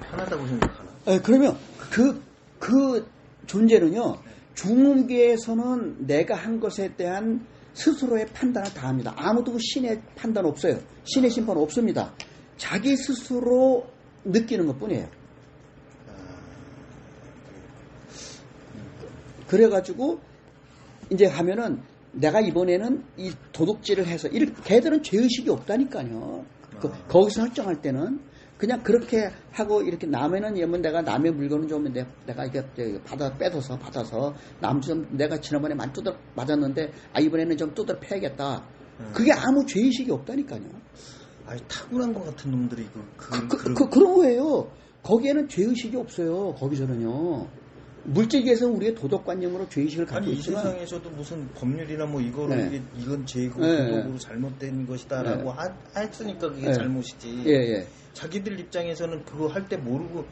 편하다고 생각하나? 그러면 그 존재는요, 중음계에서는 내가 한 것에 대한 스스로의 판단을 다 합니다. 아무도 신의 판단 없어요. 신의 심판 없습니다. 자기 스스로 느끼는 것 뿐이에요. 그래가지고 이제 하면은 내가 이번에는 이 도둑질을 해서 걔들은 죄의식이 없다니까요. 거기서 설정할 때는 그냥 그렇게 하고 이렇게 남에는 예면 내가 남의 물건을 좀 내가 이게 받아서 남 좀 내가 지난번에 많이 두드려 맞았는데 이번에는 좀 두드려 패야겠다. 그게 아무 죄의식이 없다니까요. 아니 타고난 것 같은 놈들이 그런 거예요. 거기에는 죄의식이 없어요. 거기서는요. 물질계에서 우리의 도덕관념으로 죄의식을 갖고 아니 있지만 이 세상에서도 무슨 법률이나 뭐 이거를 네. 이건 죄고 네. 도덕으로 잘못된 것이다라고 했으니까 그게 네. 잘못이지. 예. 자기들 입장에서는 그거 할 때 모르고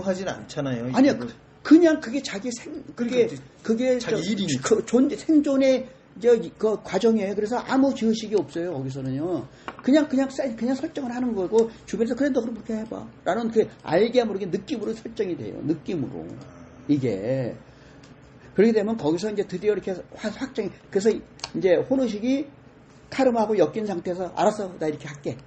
하진 않잖아요. 아니요, 그냥 그게 자기 그게 자기 일이니까. 생존의 그 과정이에요. 그래서 아무 죄의식이 없어요. 거기서는요. 그냥 설정을 하는 거고 주변에서 그래 너 그럼 그렇게 해봐라는 그 알게 모르게 느낌으로 설정이 돼요. 느낌으로 이게 그렇게 되면 거기서 이제 드디어 이렇게 확정이 그래서 이제 혼의식이 카르마하고 엮인 상태에서 알았어 나 이렇게 할게.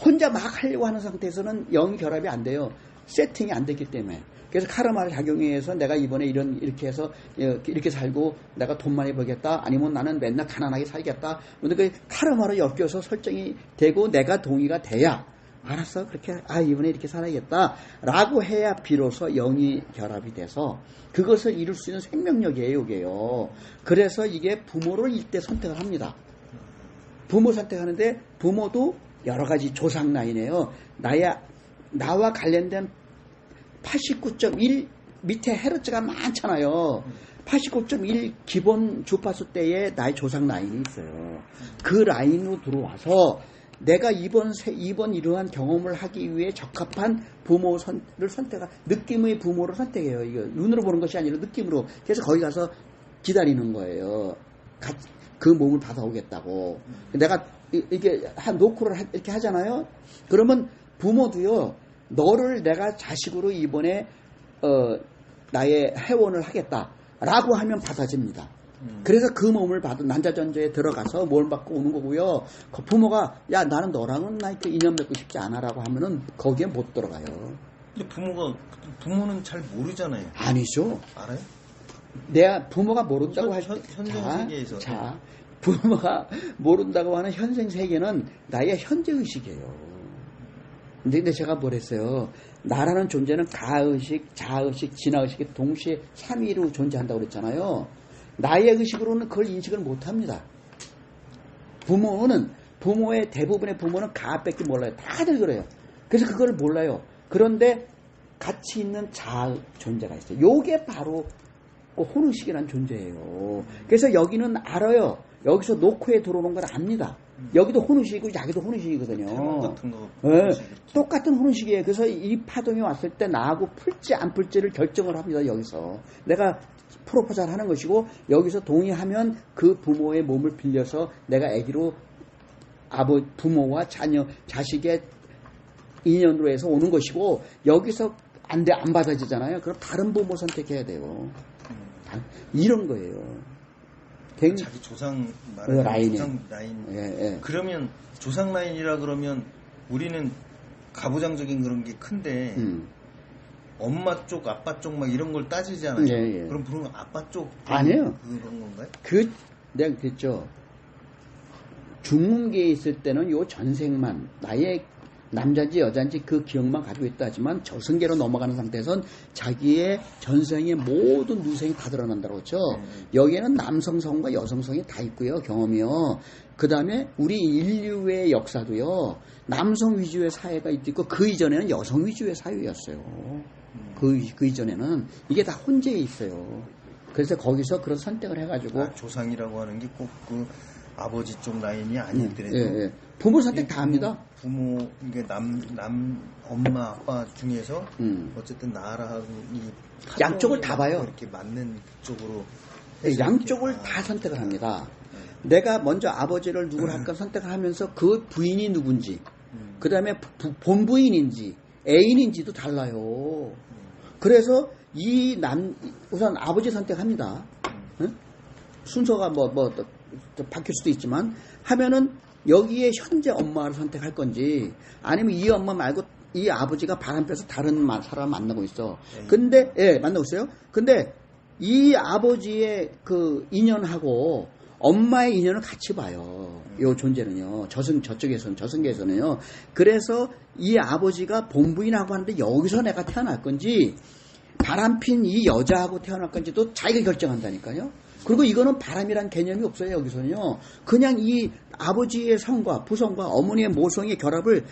혼자 막 하려고 하는 상태에서는 영이 결합이 안 돼요. 세팅이 안 됐기 때문에. 그래서 카르마를 작용해 해서 내가 이번에 이렇게 해서 이렇게 살고 내가 돈 많이 벌겠다. 아니면 나는 맨날 가난하게 살겠다. 근데 그 카르마로 엮여서 설정이 되고 내가 동의가 돼야 알았어. 그렇게 이번에 이렇게 살아야겠다. 라고 해야 비로소 영이 결합이 돼서 그것을 이룰 수 있는 생명력이에요. 이게요. 그래서 이게 부모를 일대 선택을 합니다. 부모 선택하는데 부모도 여러 가지 조상 라인이에요. 나와 관련된 89.1 밑에 헤르츠가 많잖아요. 89.1 기본 주파수 때에 나의 조상 라인이 있어요. 그 라인으로 들어와서 내가 이번 이러한 경험을 하기 위해 적합한 부모를 느낌의 부모를 선택해요. 이거 눈으로 보는 것이 아니라 느낌으로. 그래서 거기 가서 기다리는 거예요. 그 몸을 받아오겠다고. 내가 이게 노크를 이렇게 하잖아요. 그러면 부모도요. 너를 내가 자식으로 이번에 나의 회원을 하겠다라고 하면 받아집니다. 그래서 그 몸을 받은 난자전저에 들어가서 뭘 받고 오는 거고요. 그 부모가 야 나는 너랑은 나 이렇게 인연 맺고 싶지 않아라고 하면은 거기에 못 들어가요. 근데 부모는 잘 모르잖아요. 아니죠. 알아요? 내가 부모가 모른다고 할 때 현생 세계에서 부모가 모른다고 하는 현생 세계는 나의 현재 의식이에요. 근데 제가 뭘 했어요? 나라는 존재는 가의식, 자의식, 진화의식이 동시에 3위로 존재한다고 그랬잖아요. 나의 의식으로는 그걸 인식을 못합니다. 부모의 대부분의 부모는 가밖에 몰라요. 다들 그래요. 그래서 그걸 몰라요. 그런데 같이 있는 자 존재가 있어요. 요게 바로 혼의식이라는 존재예요. 그래서 여기는 알아요. 여기서 노크에 들어오는 걸 압니다. 여기도 혼의식이고 자기도 혼의식이거든요. 같은 거 네, 똑같은 혼의식이에요. 그래서 이 파동이 왔을 때 나하고 풀지 안 풀지를 결정을 합니다. 여기서 내가 프로포즈를 하는 것이고 여기서 동의하면 그 부모의 몸을 빌려서 내가 아기로 부모와 자식의 인연으로 해서 오는 것이고 여기서 안 받아지잖아요. 그럼 다른 부모 선택해야 돼요. 이런 거예요. 자기 조상 라인이. 조상 라인. 예. 그러면 조상 라인이라 그러면 우리는 가부장적인 그런 게 큰데 엄마 쪽, 아빠 쪽 막 이런 걸 따지잖아요. 예. 그럼 아빠 쪽 아니에요. 그런 건가요? 내가 그랬죠. 중문계에 있을 때는 요 전생만 나의 남자인지 여자인지 그 기억만 가지고 있다 하지만 저승계로 넘어가는 상태에선 자기의 전생의 모든 누생이 다 드러난다고 그렇죠. 여기에는 남성성과 여성성이 다 있고요. 경험이요. 그 다음에 우리 인류의 역사도요. 남성 위주의 사회가 있고 그 이전에는 여성 위주의 사회였어요. 그 이전에는 이게 다 혼재해 있어요. 그래서 거기서 그런 선택을 해가지고 조상이라고 하는 게 꼭 그 아버지 쪽 라인이 아니더라도 부모 선택 다 합니다. 부모 이게 엄마 아빠 중에서 어쨌든 나랑 이 양쪽을 다 봐요. 이렇게 맞는 쪽으로 양쪽을 다 선택을 합니다. 내가 먼저 아버지를 누구를 할까 선택을 하면서 그 부인이 누군지 그 다음에 본부인인지 애인인지도 달라요. 그래서 우선 아버지 선택합니다. 응? 순서가 바뀔 수도 있지만, 하면은 여기에 현재 엄마를 선택할 건지, 아니면 이 엄마 말고 이 아버지가 바람 펴서 다른 사람 만나고 있어. 근데, 만나고 있어요. 근데 이 아버지의 그 인연하고 엄마의 인연을 같이 봐요. 요 존재는요. 저승계에서는요. 그래서 이 아버지가 본부인하고 하는데 여기서 내가 태어날 건지, 바람핀 이 여자하고 태어날 건지도 자기가 결정한다니까요. 그리고 이거는 바람이란 개념이 없어요, 여기서는요. 그냥 이 아버지의 성과, 부성과 어머니의 모성의 결합을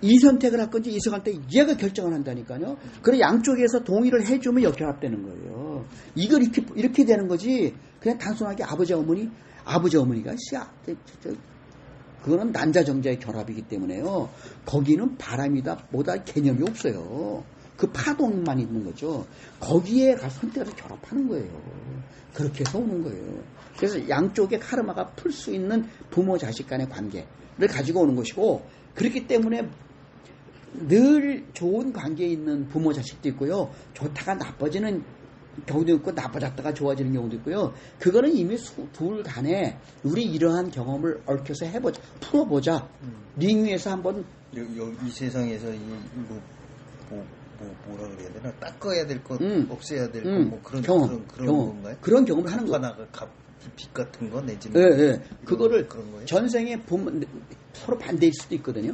이 선택을 할 건지 이성할 때 얘가 결정을 한다니까요. 그래서 양쪽에서 동의를 해주면 역결합되는 거예요. 이걸 이렇게 되는 거지, 그냥 단순하게 아버지 어머니가, 그거는 난자정자의 결합이기 때문에요. 거기는 바람이다, 뭐다 개념이 없어요. 그 파동만 있는 거죠. 거기에 가서 선택해서 결합하는 거예요. 그렇게 해서 오는 거예요. 그래서 양쪽의 카르마가 풀 수 있는 부모 자식 간의 관계를 가지고 오는 것이고, 그렇기 때문에 늘 좋은 관계에 있는 부모 자식도 있고요. 좋다가 나빠지는 경우도 있고, 나빠졌다가 좋아지는 경우도 있고요. 그거는 이미 둘 간에 우리 이러한 경험을 얽혀서 해보자, 풀어보자. 링 위에서 한번 이 세상에서 뭐라 그래야 되나, 닦아야 될 것, 없애야 될 것, 뭐 그런 경험, 그런 건가요? 그런 경험을 하는 거예요. 빚 같은 거 내지는. 네. 그거를 그런 거예요? 전생의 부모, 서로 반대일 수도 있거든요.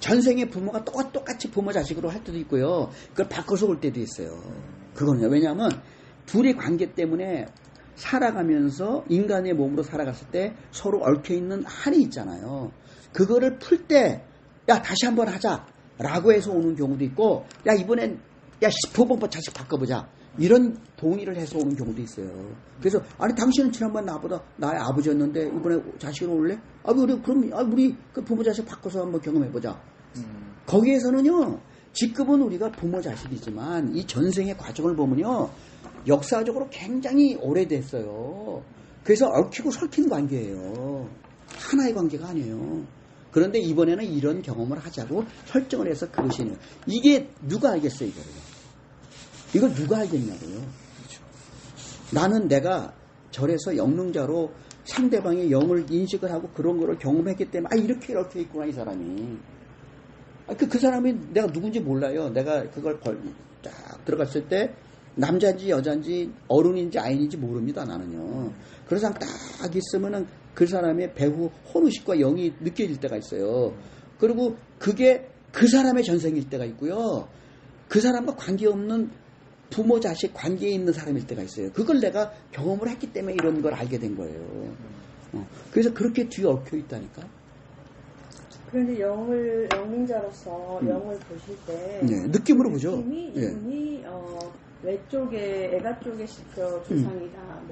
전생의 부모가 똑같이 부모 자식으로 할 때도 있고요. 그걸 바꿔서 올 때도 있어요. 그거는요. 왜냐하면 둘의 관계 때문에 살아가면서 인간의 몸으로 살아갔을 때 서로 얽혀있는 한이 있잖아요. 그거를 풀 때, 야, 다시 한번 하자 라고 해서 오는 경우도 있고, 야, 이번엔, 야, 부모 자식 바꿔보자, 이런 동의를 해서 오는 경우도 있어요. 그래서, 아니, 당신은 지난번 나보다 나의 아버지였는데 이번에 자식으로 올래? 우리 그 부모 자식 바꿔서 한번 경험해보자. 거기에서는요, 지금은 우리가 부모 자식이지만 이 전생의 과정을 보면요, 역사적으로 굉장히 오래됐어요. 그래서 얽히고 설킨 관계예요. 하나의 관계가 아니에요. 그런데 이번에는 이런 경험을 하자고 설정을 해서 그것이네요. 이게 누가 알겠어요, 이걸 누가 알겠냐고요. 그렇죠. 나는 내가 절에서 영능자로 상대방의 영을 인식을 하고 그런 거를 경험했기 때문에, 이렇게 있구나, 이 사람이. 그 사람이 내가 누군지 몰라요. 내가 그걸 쫙 들어갔을 때 남자인지 여자인지 어른인지 아인인지 모릅니다, 나는요. 그래서 딱 있으면은 그 사람의 배후 혼의식과 영이 느껴질 때가 있어요. 그리고 그게 그 사람의 전생일 때가 있고요. 그 사람과 관계없는 부모 자식 관계에 있는 사람일 때가 있어요. 그걸 내가 경험을 했기 때문에 이런 걸 알게 된 거예요. 그래서 그렇게 뒤에 얽혀 있다니까. 그런데 영능자로서 영을 보실 때 느낌으로 보죠. 느낌이 이분이 외쪽에 애가 쪽의 조상이다,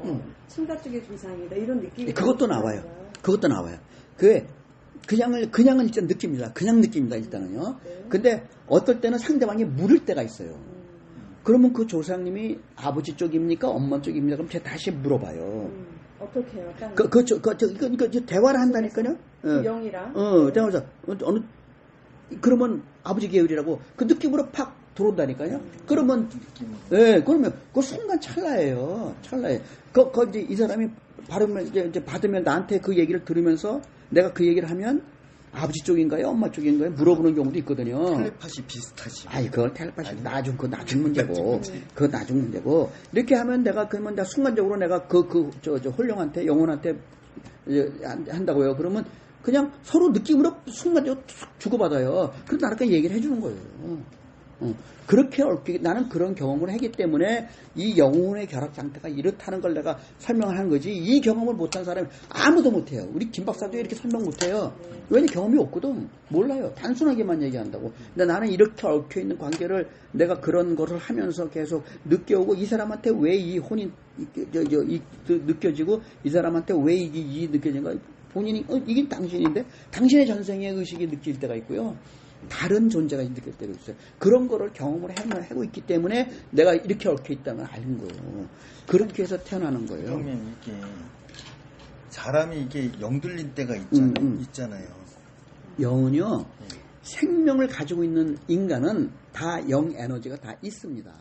친가 쪽의 조상이다, 이런 느낌이 그것도 나와요. 그것도 나와요. 그냥은 일단 느낍니다. 그냥 느낍니다, 일단은요. 근데 어떨 때는 상대방이 물을 때가 있어요. 그러면 그 조상님이 아버지 쪽입니까? 엄마 쪽입니까? 그럼 제가 다시 물어봐요. 어떻게 해요? 이거 대화를 한다니까요? 영이랑? 대화를 그러면 아버지 계열이라고 그 느낌으로 팍 들어온다니까요? 그러면 그 순간 찰나예요. 이제 이 사람이 받으면 나한테 그 얘기를 들으면서 내가 그 얘기를 하면 아버지 쪽인가요? 엄마 쪽인가요? 물어보는 경우도 있거든요. 텔레파시 비슷하지. 그걸 텔레파시 나중 문제고. 그거 나중 문제고. 이렇게 하면 그러면 내가 순간적으로 내가 홀령한테, 영혼한테 한다고요. 그러면 그냥 서로 느낌으로 순간적으로 주고받아요. 그래서 나는 그냥 얘기를 해주는 거예요. 그렇게 나는 그런 경험을 했기 때문에 이 영혼의 결합 상태가 이렇다는 걸 내가 설명을 하는 거지, 이 경험을 못한 사람이 아무도 못해요. 우리 김 박사도 이렇게 설명 못해요. 왜냐면 경험이 없거든. 몰라요. 단순하게만 얘기한다고. 근데 나는 이렇게 얽혀있는 관계를 내가 그런 거를 하면서 계속 느껴오고, 이 사람한테 왜 이 혼이 느껴지고, 이 사람한테 왜 이 느껴지는가, 본인이 이게 당신인데 당신의 전생의 의식이 느낄 때가 있고요, 다른 존재가 느낄 때가 있어요. 그런 거를 경험을 하고 있기 때문에 내가 이렇게 얽혀 있다는 걸 아는 거예요. 그렇게 해서 태어나는 거예요. 그러면 이게 사람이 이게 영 들린 때가 있잖아요. 영은요, 생명을 가지고 있는 인간은 다 영 에너지가 다 있습니다.